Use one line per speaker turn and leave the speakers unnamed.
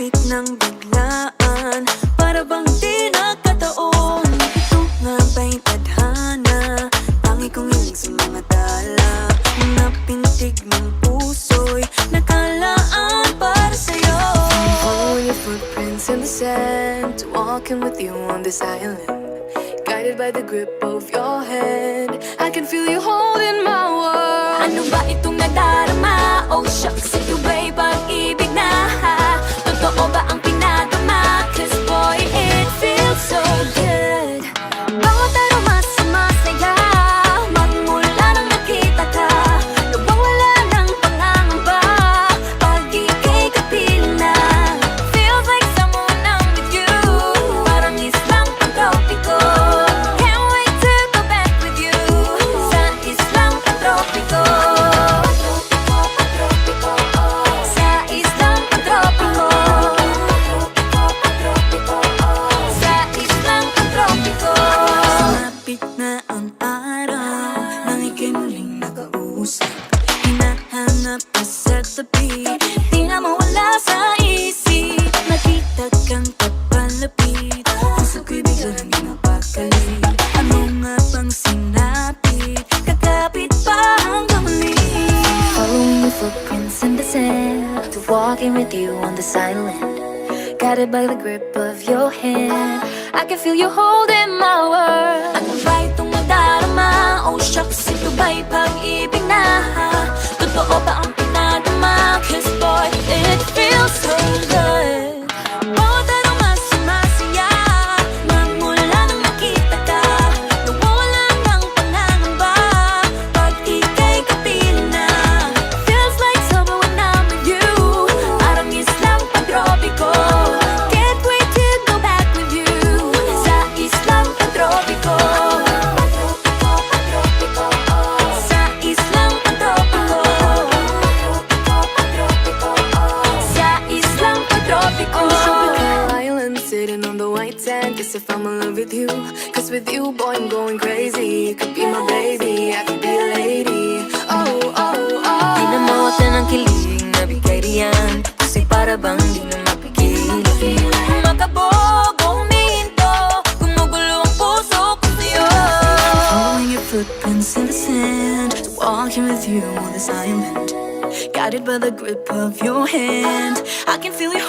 Bumalik ng biglaan, para bang di nagkataon. Ito nga ba'y tadhana, tangi kong hiling sa mga tala. Mga pintig ng puso'y nakalaan para sa'yo.
Following your footprints in the sand, walking with you on this island, guided by the grip of your hand. I can feel you holding my world.
Ano ba itong nadarama? Oh shucks, ito ba'y pag-ibig na? Totoo ba ang pinadama? Cause boy, it feels so good. Bawat araw mas masaya, magmula nang nakita ka. Nawawala ng pangangamba, pag ika'y kapiling na. Feels like someone I'm with you, parang islang pang-tropiko. Can't wait to go back with you, sa islang pang-tropiko. Sa islang pang-tropiko. Sa islang pang-tropiko. Sumapit na ang araw, nang ika'y muling nakausap. Hinahanap ka sa tabi, di na mawala sa isip. Nakita kang papalapit, puso ko'y bigla nang ginapakali. Ano nga bang sinapit, kakapit pa hanggang muli.
Following your footprints in the sand, walking with you on this island, guided by the grip of your hand. I can feel you holding my world.
Ano ba itong nadarama? Oh shucks, ito ba'y pag-ibig na? Totoo ba ang pinadama? Cause boy, it feels so good. Bawat araw mas masaya, magmula nang nakita ka. Nawawala ng pangangamba, pag ika'y kapiling na. Feels like summer when I'm with you, parang islang pang-tropiko. Can't wait to go back with you, sa islang pang-tropiko. Sa islang pang-tropiko. Sa islang pang-tropiko.
Tropical island sitting on the white sand. Guess if I'm in love with you, cause with you, boy, I'm going crazy. You could be my baby, I could be a lady. Oh, oh, oh.
Di na mawata ng kilig na bigay riyan, kasi para bang di na mapigil. Makabog o humihinto, gumugulo ang puso ko sa'yo. Following your footprints in the sand, walking with you on this island, guided by the grip of your hand. I can feel you